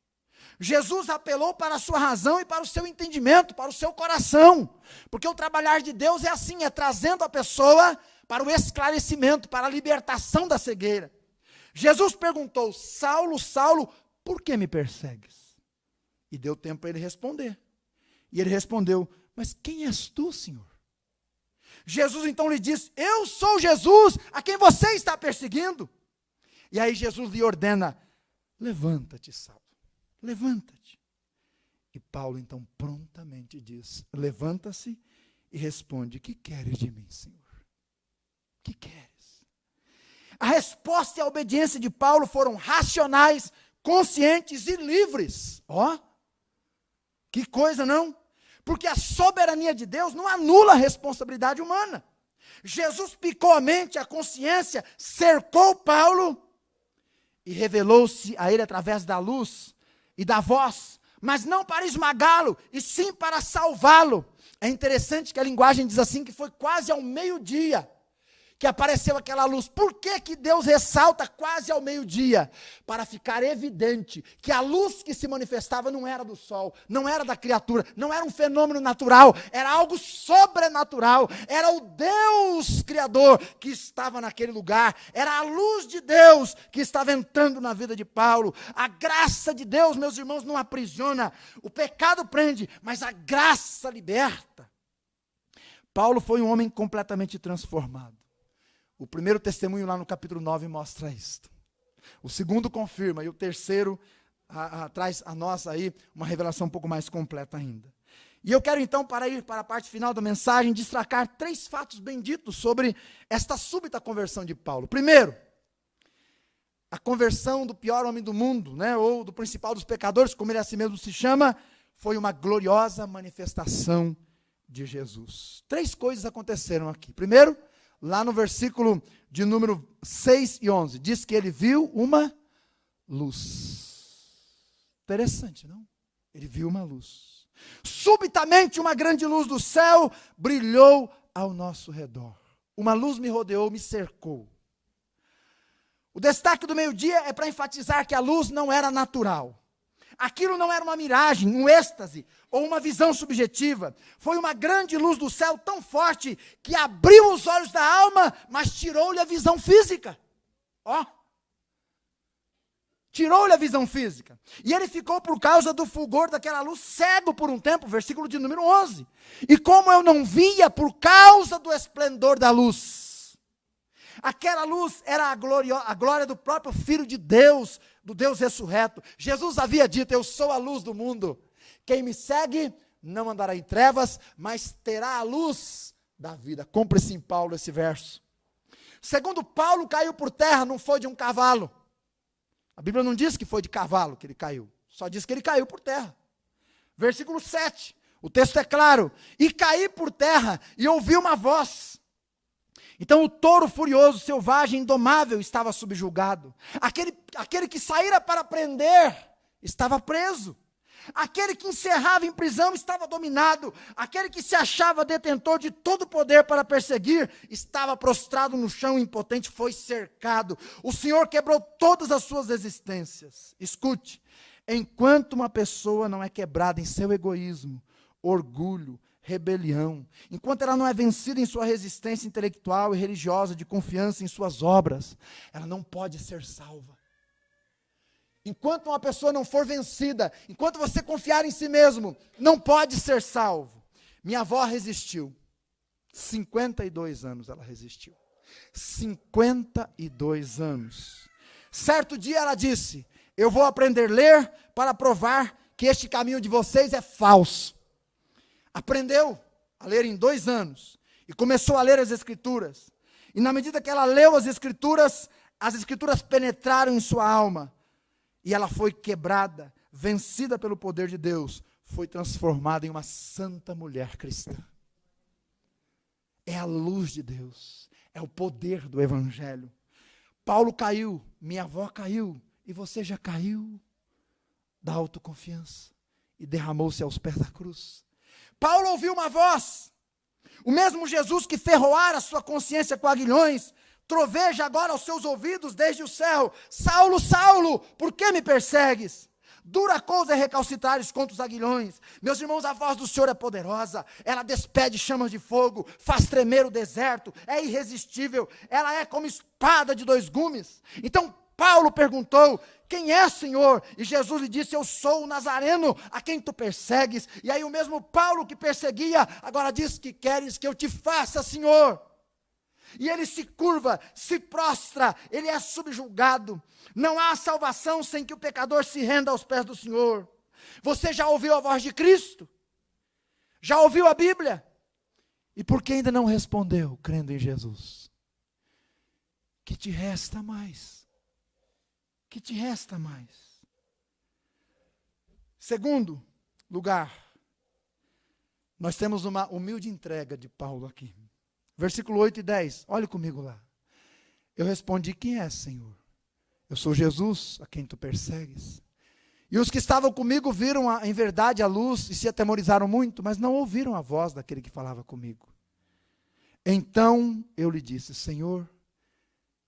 A: Jesus apelou para a sua razão e para o seu entendimento, para o seu coração. Porque o trabalhar de Deus é assim, é trazendo a pessoa para o esclarecimento, para a libertação da cegueira. Jesus perguntou: Saulo, Saulo, por que me persegues? E deu tempo para ele responder. E ele respondeu: mas quem és tu, Senhor? Jesus então lhe disse: eu sou Jesus a quem você está perseguindo. E aí Jesus lhe ordena: levanta-te, Saulo, levanta-te. E Paulo então prontamente diz: levanta-se e responde: que queres de mim, Senhor? Que queres? A resposta e a obediência de Paulo foram racionais, conscientes e livres. Ó, que coisa, não? Porque a soberania de Deus não anula a responsabilidade humana. Jesus picou a mente, a consciência, cercou Paulo e revelou-se a ele através da luz e da voz, mas não para esmagá-lo, e sim para salvá-lo. É interessante que a linguagem diz assim, que foi quase ao meio-dia que apareceu aquela luz. Por que que Deus ressalta quase ao meio-dia? Para ficar evidente que a luz que se manifestava não era do sol, não era da criatura, não era um fenômeno natural, era algo sobrenatural, era o Deus Criador que estava naquele lugar, era a luz de Deus que estava entrando na vida de Paulo. A graça de Deus, meus irmãos, não aprisiona, o pecado prende, mas a graça liberta. Paulo foi um homem completamente transformado. O primeiro testemunho lá no capítulo 9 mostra isto. O segundo confirma, e o terceiro traz a nós aí uma revelação um pouco mais completa ainda. E eu quero então, para ir para a parte final da mensagem, destacar 3 fatos benditos sobre esta súbita conversão de Paulo. Primeiro, a conversão do pior homem do mundo, né, ou do principal dos pecadores, como ele assim mesmo se chama, foi uma gloriosa manifestação de Jesus. 3 coisas aconteceram aqui. Primeiro, lá no versículo de número 6 e 11, diz que ele viu uma luz. Interessante, não? Ele viu uma luz. Subitamente uma grande luz do céu brilhou ao nosso redor. Uma luz me rodeou, me cercou. O destaque do meio-dia é para enfatizar que a luz não era natural. Aquilo não era uma miragem, um êxtase ou uma visão subjetiva. Foi uma grande luz do céu tão forte que abriu os olhos da alma, mas tirou-lhe a visão física. Ó. Tirou-lhe a visão física. E ele ficou, por causa do fulgor daquela luz, cego por um tempo, versículo de número 11. E como eu não via por causa do esplendor da luz. Aquela luz era a glória do próprio Filho de Deus, do Deus ressurreto. Jesus havia dito: eu sou a luz do mundo. Quem me segue não andará em trevas, mas terá a luz da vida. Cumpre-se em Paulo esse verso. Segundo Paulo, caiu por terra, não foi de um cavalo. A Bíblia não diz que foi de cavalo que ele caiu, só diz que ele caiu por terra. Versículo 7, o texto é claro: e caí por terra e ouvi uma voz. Então o touro furioso, selvagem, indomável estava subjugado. Aquele que saíra para prender estava preso. Aquele que encerrava em prisão estava dominado. Aquele que se achava detentor de todo o poder para perseguir estava prostrado no chão, impotente, foi cercado. O Senhor quebrou todas as suas resistências. Escute, enquanto uma pessoa não é quebrada em seu egoísmo, orgulho, rebelião, enquanto ela não é vencida em sua resistência intelectual e religiosa, de confiança em suas obras, ela não pode ser salva. Enquanto uma pessoa não for vencida, enquanto você confiar em si mesmo, não pode ser salvo. Minha avó resistiu. 52 anos ela resistiu. 52 anos. Certo dia ela disse: eu vou aprender a ler para provar que este caminho de vocês é falso. Aprendeu a ler em 2 anos e começou a ler as Escrituras. E na medida que ela leu as Escrituras penetraram em sua alma. E ela foi quebrada, vencida pelo poder de Deus, foi transformada em uma santa mulher cristã. É a luz de Deus, é o poder do Evangelho. Paulo caiu, minha avó caiu, e você já caiu da autoconfiança e derramou-se aos pés da cruz. Paulo ouviu uma voz, o mesmo Jesus que ferroara sua consciência com aguilhões, troveja agora aos seus ouvidos desde o céu: Saulo, Saulo, por que me persegues? Dura coisa é recalcitrares contra os aguilhões. Meus irmãos, a voz do Senhor é poderosa, ela despede chamas de fogo, faz tremer o deserto, é irresistível, ela é como espada de 2 gumes. Então Paulo perguntou: quem é, Senhor? E Jesus lhe disse: eu sou o Nazareno, a quem tu persegues. E aí o mesmo Paulo que perseguia, agora diz: que queres que eu te faça, Senhor? E ele se curva, se prostra, ele é subjugado. Não há salvação sem que o pecador se renda aos pés do Senhor. Você já ouviu a voz de Cristo? Já ouviu a Bíblia? E por que ainda não respondeu, crendo em Jesus? Que te resta mais? Que te resta mais? Segundo lugar, nós temos uma humilde entrega de Paulo aqui. Versículo 8 e 10, olhe comigo lá. Eu respondi: quem é, Senhor? Eu sou Jesus, a quem tu persegues. E os que estavam comigo viram em verdade a luz e se atemorizaram muito, mas não ouviram a voz daquele que falava comigo. Então eu lhe disse: Senhor,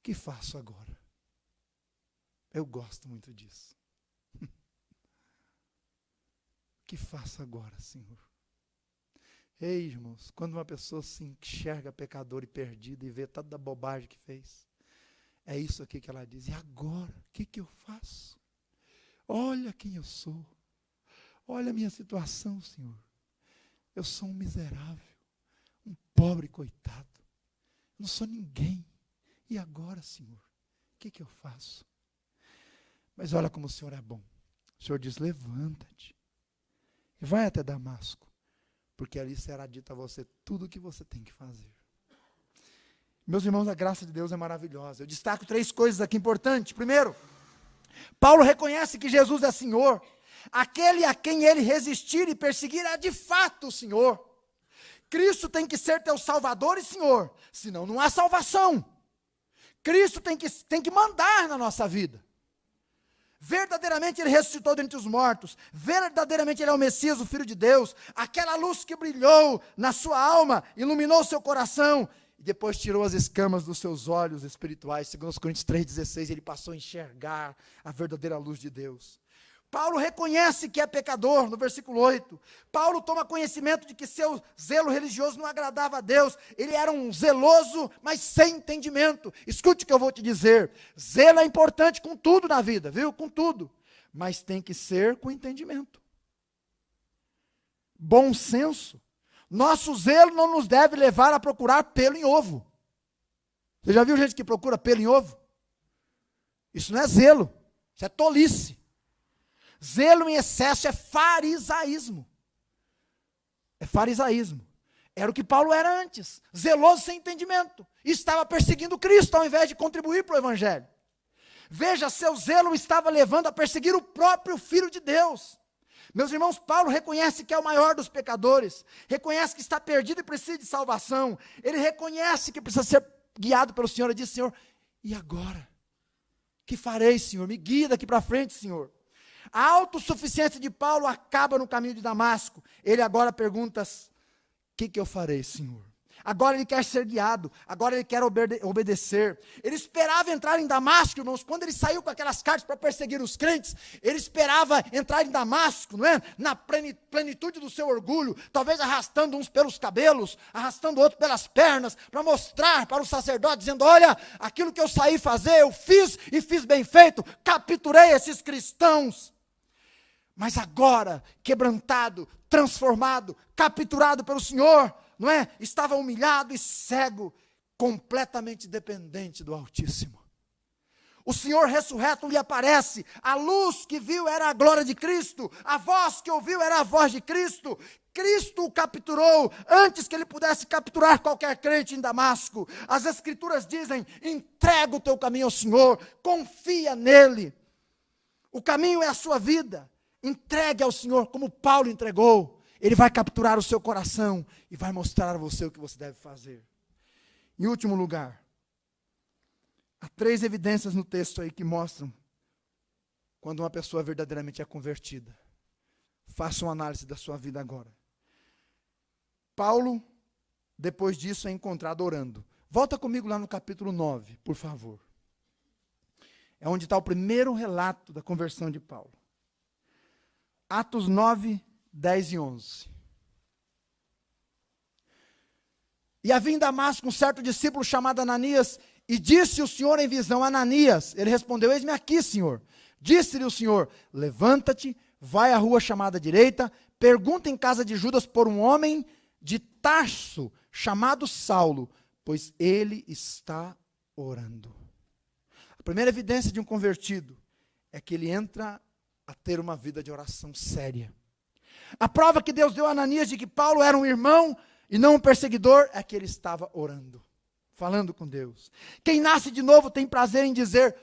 A: que faço agora? Eu gosto muito disso. Que faço agora, Senhor? Ei, irmãos, quando uma pessoa se enxerga pecadora e perdida e vê toda a bobagem que fez, é isso aqui que ela diz: e agora, o que eu faço? Olha quem eu sou, olha a minha situação, Senhor. Eu sou um miserável, um pobre coitado, não sou ninguém. E agora, Senhor, o que eu faço? Mas olha como o Senhor é bom. O Senhor diz: levanta-te e vai até Damasco, porque ali será dito a você tudo o que você tem que fazer. Meus irmãos, a graça de Deus é maravilhosa. Eu destaco 3 coisas aqui importantes. Primeiro, Paulo reconhece que Jesus é Senhor. Aquele a quem ele resistir e perseguir é de fato o Senhor. Cristo tem que ser teu Salvador e Senhor, senão não há salvação. Cristo tem que mandar na nossa vida. Verdadeiramente ele ressuscitou dentre os mortos, verdadeiramente ele é o Messias, o Filho de Deus, aquela luz que brilhou na sua alma, iluminou o seu coração, e depois tirou as escamas dos seus olhos espirituais. Segundo os Coríntios 3,16, ele passou a enxergar a verdadeira luz de Deus. Paulo reconhece que é pecador, no versículo 8. Paulo toma conhecimento de que seu zelo religioso não agradava a Deus. Ele era um zeloso, mas sem entendimento. Escute o que eu vou te dizer. Zelo é importante com tudo na vida, viu? Com tudo. Mas tem que ser com entendimento. Bom senso. Nosso zelo não nos deve levar a procurar pelo em ovo. Você já viu gente que procura pelo em ovo? Isso não é zelo, isso é tolice. Zelo em excesso é farisaísmo. É farisaísmo. Era o que Paulo era antes. Zeloso sem entendimento. E estava perseguindo Cristo ao invés de contribuir para o Evangelho. Veja, seu zelo estava levando a perseguir o próprio Filho de Deus. Meus irmãos, Paulo reconhece que é o maior dos pecadores. Reconhece que está perdido e precisa de salvação. Ele reconhece que precisa ser guiado pelo Senhor. Ele diz: Senhor, e agora? Que farei, Senhor? Me guia daqui para frente, Senhor. A autossuficiência de Paulo acaba no caminho de Damasco. Ele agora pergunta: o que eu farei, Senhor? Agora ele quer ser guiado, agora ele quer obedecer. Ele esperava entrar em Damasco, irmãos, quando ele saiu com aquelas cartas para perseguir os crentes, ele esperava entrar em Damasco, não é? Na plenitude do seu orgulho, talvez arrastando uns pelos cabelos, arrastando outros pelas pernas, para mostrar para o sacerdote, dizendo: olha, aquilo que eu saí fazer, eu fiz e fiz bem feito, capturei esses cristãos. Mas agora, quebrantado, transformado, capturado pelo Senhor, não é? Estava humilhado e cego, completamente dependente do Altíssimo. O Senhor ressurreto lhe aparece, a luz que viu era a glória de Cristo, a voz que ouviu era a voz de Cristo. Cristo o capturou antes que ele pudesse capturar qualquer crente em Damasco. As Escrituras dizem: entrega o teu caminho ao Senhor, confia nele. O caminho é a sua vida. Entregue ao Senhor como Paulo entregou. Ele vai capturar o seu coração e vai mostrar a você o que você deve fazer. Em último lugar, há 3 evidências no texto aí que mostram quando uma pessoa verdadeiramente é convertida. Faça uma análise da sua vida agora. Paulo, depois disso, é encontrado orando. Volta comigo lá no capítulo 9, por favor. É onde está o primeiro relato da conversão de Paulo. Atos 9, 10 e 11. E havia em Damasco um certo discípulo chamado Ananias, E disse o Senhor em visão a Ananias. Ele respondeu: eis-me aqui, Senhor. Disse-lhe o Senhor: levanta-te, vai à rua chamada direita, pergunta em casa de Judas por um homem de Tarso, chamado Saulo, pois ele está orando. A primeira evidência de um convertido é que ele entra a ter uma vida de oração séria. A prova que Deus deu a Ananias de que Paulo era um irmão e não um perseguidor é que ele estava orando, falando com Deus. Quem nasce de novo tem prazer em dizer: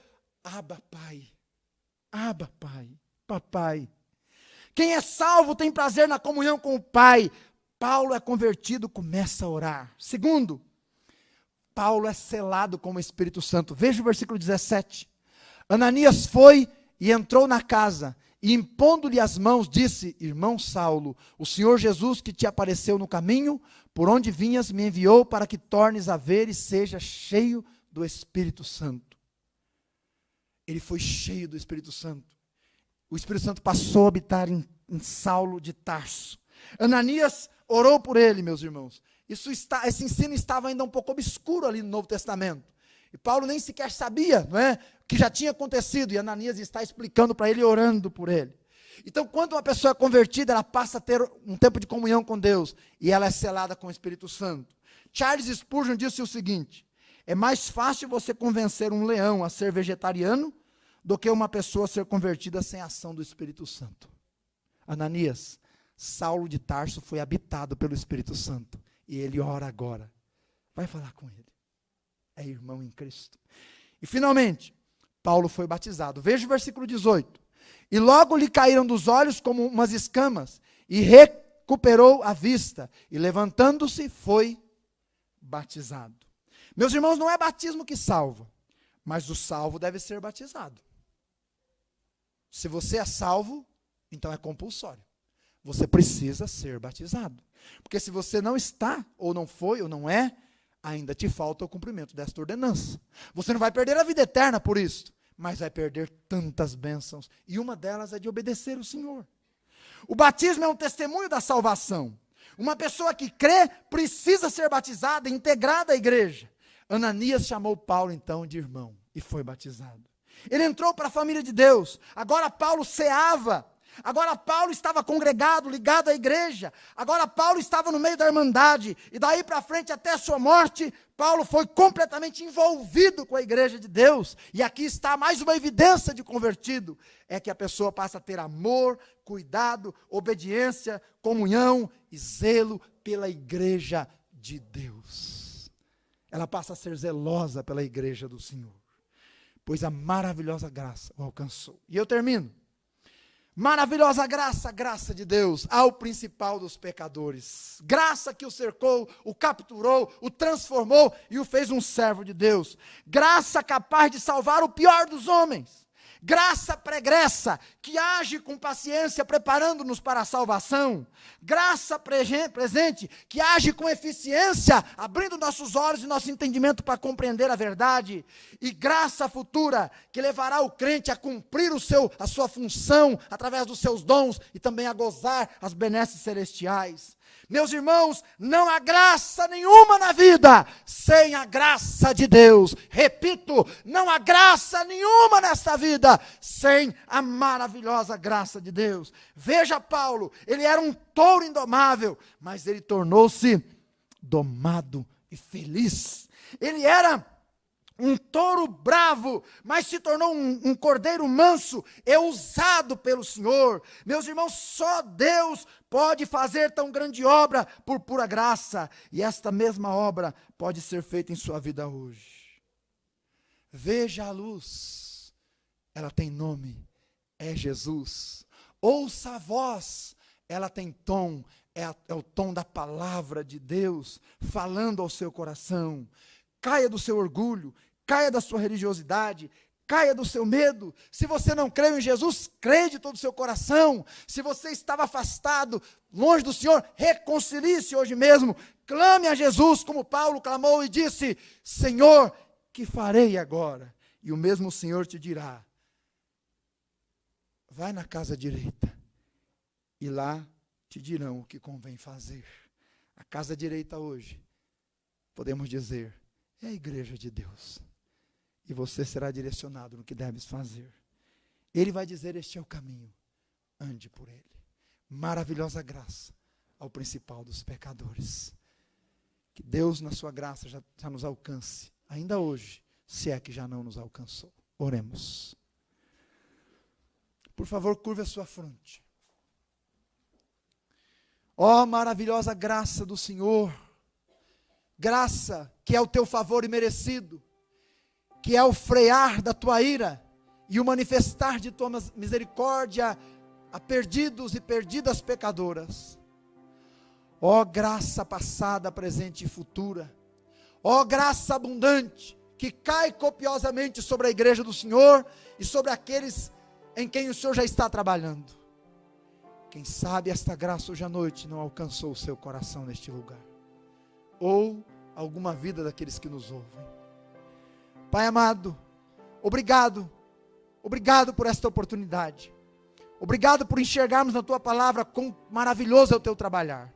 A: Abba, Pai, Papai. Quem é salvo tem prazer na comunhão com o Pai. Paulo é convertido, começa a orar. Segundo, Paulo é selado com o Espírito Santo. Veja o versículo 17. Ananias foi e entrou na casa, e impondo-lhe as mãos, disse: irmão Saulo, o Senhor Jesus que te apareceu no caminho, por onde vinhas, me enviou para que tornes a ver e seja cheio do Espírito Santo. Ele foi cheio do Espírito Santo. O Espírito Santo passou a habitar em Saulo de Tarso. Ananias orou por ele, meus irmãos. Esse ensino estava ainda um pouco obscuro ali no Novo Testamento. E Paulo nem sequer sabia, não é, o que já tinha acontecido. E Ananias está explicando para ele, orando por ele. Então, quando uma pessoa é convertida, ela passa a ter um tempo de comunhão com Deus. E ela é selada com o Espírito Santo. Charles Spurgeon disse o seguinte: é mais fácil você convencer um leão a ser vegetariano do que uma pessoa a ser convertida sem a ação do Espírito Santo. Ananias, Saulo de Tarso foi habitado pelo Espírito Santo. E ele ora agora. Vai falar com ele. É irmão em Cristo. E finalmente, Paulo foi batizado. Veja o versículo 18. E logo lhe caíram dos olhos como umas escamas, e recuperou a vista, e levantando-se foi batizado. Meus irmãos, não é batismo que salva, mas o salvo deve ser batizado. Se você é salvo, então é compulsório. Você precisa ser batizado. Porque se você não está, ou não foi, ou não é, ainda te falta o cumprimento desta ordenança. Você não vai perder a vida eterna por isso, mas vai perder tantas bênçãos. E uma delas é de obedecer o Senhor. O batismo é um testemunho da salvação. Uma pessoa que crê precisa ser batizada, integrada à igreja. Ananias chamou Paulo então de irmão e foi batizado. Ele entrou para a família de Deus. Agora Paulo ceava. Agora Paulo estava congregado, ligado à igreja. Agora Paulo estava no meio da irmandade. E daí para frente, até a sua morte, Paulo foi completamente envolvido com a igreja de Deus. E aqui está mais uma evidência de convertido. É que a pessoa passa a ter amor, cuidado, obediência, comunhão e zelo pela igreja de Deus. Ela passa a ser zelosa pela igreja do Senhor. Pois a maravilhosa graça o alcançou. E eu termino. Maravilhosa graça, graça de Deus ao principal dos pecadores. Graça que o cercou, o capturou, o transformou e o fez um servo de Deus. Graça capaz de salvar o pior dos homens. Graça pregressa, que age com paciência, preparando-nos para a salvação. Graça presente, que age com eficiência, abrindo nossos olhos e nosso entendimento para compreender a verdade. E graça futura, que levará o crente a cumprir a sua função, através dos seus dons, e também a gozar as benesses celestiais. Meus irmãos, não há graça nenhuma na vida sem a graça de Deus. Repito, não há graça nenhuma nesta vida sem a maravilhosa graça de Deus. Veja Paulo, ele era um touro indomável, mas ele tornou-se domado e feliz. Ele era um touro bravo, mas se tornou um cordeiro manso e usado pelo Senhor. Meus irmãos, só Deus pode fazer tão grande obra por pura graça. E esta mesma obra pode ser feita em sua vida hoje. Veja a luz, ela tem nome, é Jesus. Ouça a voz, ela tem tom, é o tom da palavra de Deus, falando ao seu coração. Caia do seu orgulho, caia da sua religiosidade, caia do seu medo. Se você não crê em Jesus, crê de todo o seu coração. Se você estava afastado, longe do Senhor, reconcilie-se hoje mesmo. Clame a Jesus, como Paulo clamou e disse: Senhor, que farei agora? E o mesmo Senhor te dirá: vai na casa direita, e lá te dirão o que convém fazer. A casa direita hoje, podemos dizer, é a igreja de Deus. e você será direcionado no que deves fazer. Ele vai dizer: este é o caminho, ande por ele. Maravilhosa graça ao principal dos pecadores. Que Deus, na sua graça, já nos alcance, ainda hoje, se é que já não nos alcançou. Oremos. Por favor, curve a sua fronte. Ó maravilhosa graça do Senhor, graça que é o teu favor imerecido, que é o frear da tua ira e o manifestar de tua misericórdia a perdidos e perdidas pecadoras. Ó graça passada, presente e futura, ó graça abundante, que cai copiosamente sobre a igreja do Senhor e sobre aqueles em quem o Senhor já está trabalhando. Quem sabe esta graça hoje à noite não alcançou o seu coração neste lugar, ou alguma vida daqueles que nos ouvem. Pai amado, obrigado por esta oportunidade, obrigado por enxergarmos na Tua palavra quão maravilhoso é o Teu trabalhar.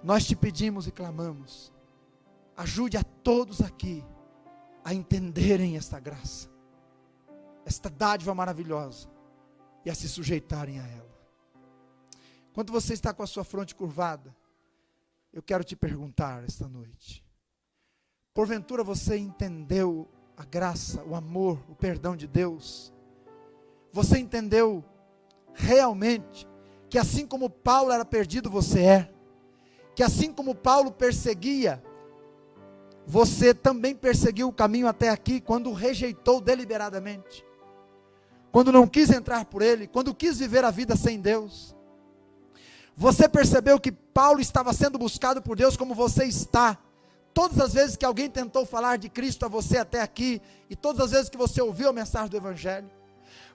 A: Nós te pedimos e clamamos, ajude a todos aqui a entenderem esta graça, esta dádiva maravilhosa, e a se sujeitarem a ela. Enquanto você está com a sua fronte curvada, eu quero te perguntar esta noite: porventura você entendeu a graça, o amor, o perdão de Deus? Você entendeu realmente que assim como Paulo era perdido, você é? Que assim como Paulo perseguia, você também perseguiu o caminho até aqui, quando o rejeitou deliberadamente, quando não quis entrar por ele, quando quis viver a vida sem Deus? Você percebeu que Paulo estava sendo buscado por Deus como você está? Todas as vezes que alguém tentou falar de Cristo a você até aqui, e todas as vezes que você ouviu a mensagem do Evangelho,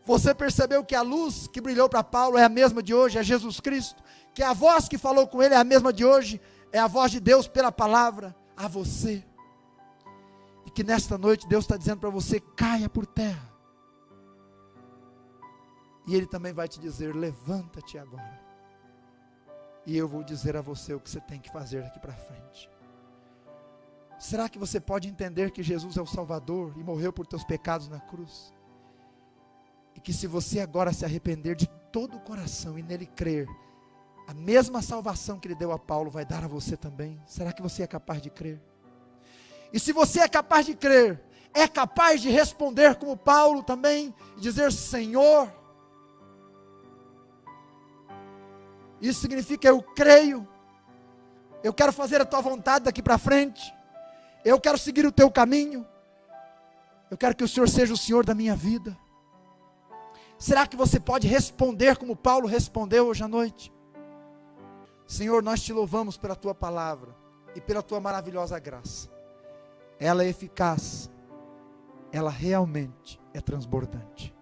A: você percebeu que a luz que brilhou para Paulo é a mesma de hoje, é Jesus Cristo, que a voz que falou com ele é a mesma de hoje, é a voz de Deus pela palavra a você, e que nesta noite Deus está dizendo para você: caia por terra, e Ele também vai te dizer: levanta-te agora, e eu vou dizer a você o que você tem que fazer daqui para frente. Será que você pode entender que Jesus é o Salvador e morreu por teus pecados na cruz? E que se você agora se arrepender de todo o coração e nele crer, a mesma salvação que Ele deu a Paulo vai dar a você também? Será que você é capaz de crer? E se você é capaz de crer, é capaz de responder como Paulo também, e dizer: Senhor, isso significa eu creio, eu quero fazer a tua vontade daqui para frente, eu quero seguir o teu caminho, eu quero que o Senhor seja o Senhor da minha vida. Será que você pode responder como Paulo respondeu hoje à noite? Senhor, nós te louvamos pela tua palavra e pela tua maravilhosa graça. Ela é eficaz, ela realmente é transbordante.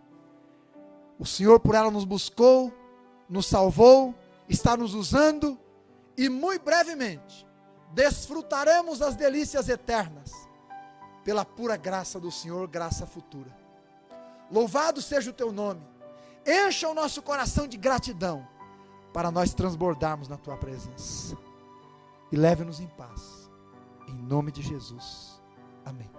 A: O Senhor por ela nos buscou, nos salvou, está nos usando, e muito brevemente desfrutaremos as delícias eternas, pela pura graça do Senhor, graça futura. Louvado seja o teu nome, encha o nosso coração de gratidão, para nós transbordarmos na tua presença, e leve-nos em paz, em nome de Jesus, amém.